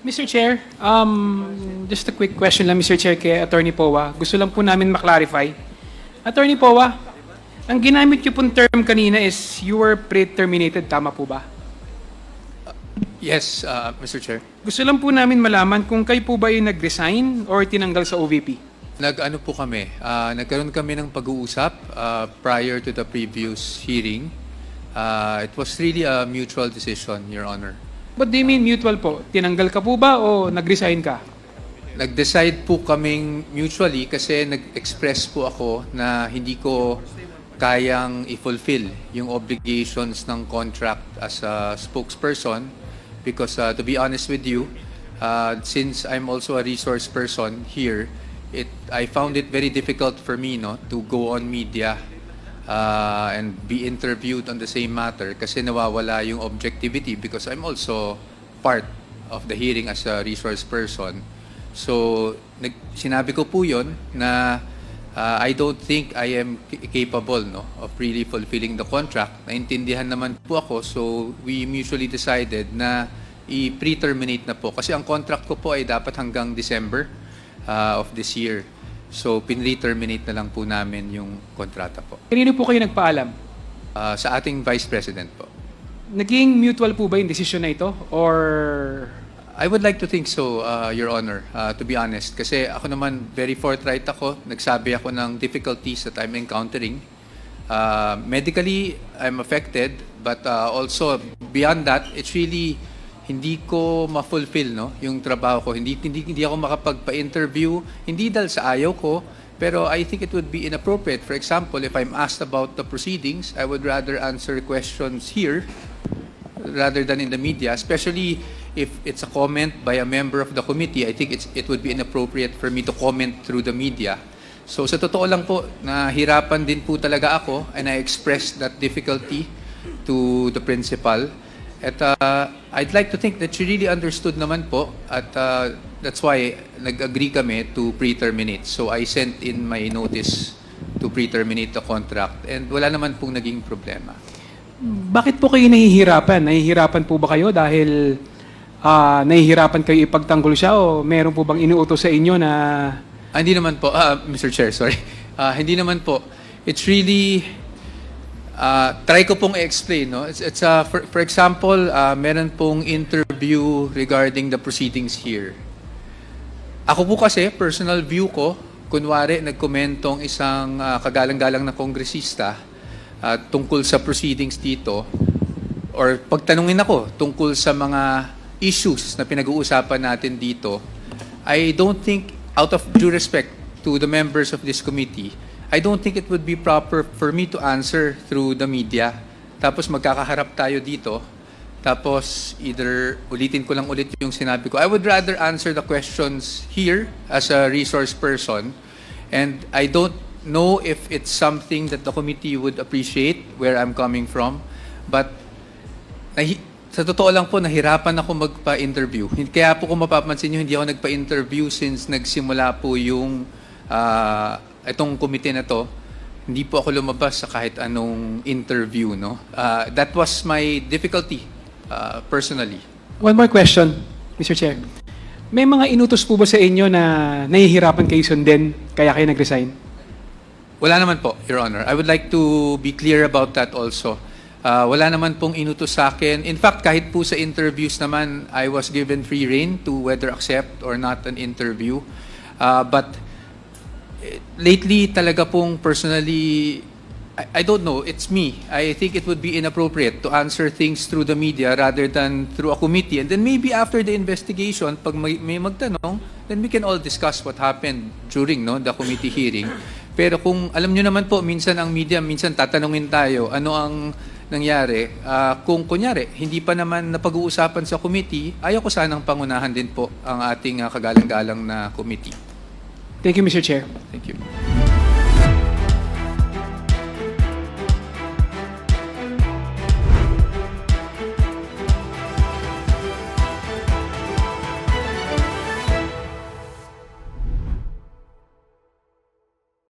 Mr. Chair, just a quick question lang, Mr. Chair, kay Attorney Powa. Gusto lang po namin maklarify. Attorney Powa, ang ginamit niyo pong term kanina is you were pre-terminated, tama po ba? Yes, Mr. Chair. Gusto lang po namin malaman kung kayo po ba ay nag-resign or tinanggal sa OVP? Nag-ano po kami, nagkaroon kami ng pag-uusap prior to the previous hearing. It was really a mutual decision, Your Honor. What do you mean mutual po? Tinanggal ka po ba o nag-resign ka? Nag-decide po kaming mutually kasi nag-express po ako na hindi ko kayang i-fulfill yung obligations ng contract as a spokesperson because to be honest with you, since I'm also a resource person here, I found it very difficult for me to go on media and be interviewed on the same matter kasi nawawala yung objectivity because I'm also part of the hearing as a resource person. So, sinabi ko po yun na I don't think I am capable of really fulfilling the contract. Naintindihan naman po ako, so we mutually decided na i-pre-terminate na po. Kasi ang contract ko po ay dapat hanggang December of this year. So, pin-re-terminate na lang po namin yung kontrata po. Kanino po kayo nagpaalam? Sa ating Vice President po. Naging mutual po ba yung decision na ito? Or I would like to think so, Your Honor, to be honest. Kasi ako naman, very forthright ako. Nagsabi ako ng difficulties that I'm encountering. Medically, I'm affected. But also, beyond that, it's really hindi ko ma-fulfill yung trabaho ko. Hindi ako makapagpa-interview. Hindi dahil sa ayaw ko. Pero I think it would be inappropriate. For example, if I'm asked about the proceedings, I would rather answer questions here rather than in the media, especially if it's a comment by a member of the committee. I think it would be inappropriate for me to comment through the media. So sa totoo lang po, nahirapan din po talaga ako and I expressed that difficulty to the principal. At I'd like to think that she really understood naman po at that's why nag-agree kami to pre-terminate. So I sent in my notice to pre-terminate the contract and wala naman pong naging problema. bakit po kayo nahihirapan? Nahihirapan po ba kayo dahil nahihirapan kayo ipagtanggol siya o meron po bang inuutos sa inyo na... Hindi naman po, Mr. Chair, sorry. Hindi naman po. It's really... try ko pong i-explain. It's for example, meron pong interview regarding the proceedings here. Ako po kasi, personal view ko, kunwari nagkomentong isang kagalang-galang na kongresista tungkol sa proceedings dito, or pagtanungin ako tungkol sa mga issues na pinag-uusapan natin dito, I don't think, out of due respect to the members of this committee, I don't think it would be proper for me to answer through the media. Tapos magkakaharap tayo dito. Tapos either ulitin ko lang ulit yung sinabi ko. I would rather answer the questions here as a resource person. And I don't know if it's something that the committee would appreciate where I'm coming from. But sa totoo lang po, nahirapan ako magpa-interview. Kaya po kung mapapansin nyo, hindi ako nagpa-interview since nagsimula po yung itong committee na to, hindi po ako lumabas sa kahit anong interview. That was my difficulty personally. One more question, Mr. Chair. May mga inutos po ba sa inyo na nahihirapan kayo sundin kaya kayo nag-resign? Wala naman po, Your Honor. I would like to be clear about that also. Wala naman pong inutos sa akin. In fact, kahit po sa interviews naman, I was given free rein to whether accept or not an interview. But lately, talaga pong personally, I don't know, it's me. I think it would be inappropriate to answer things through the media rather than through a committee. And then maybe after the investigation, pag may magtanong, then we can all discuss what happened during the committee hearing. Pero kung alam nyo naman po, minsan ang media, minsan tatanungin tayo, ano ang nangyari? Kung kunyari, hindi pa naman napag-uusapan sa committee, ayaw ko sanang pangunahan din po ang ating kagalang-galang na committee. Thank you, Mr. Chair. Thank you.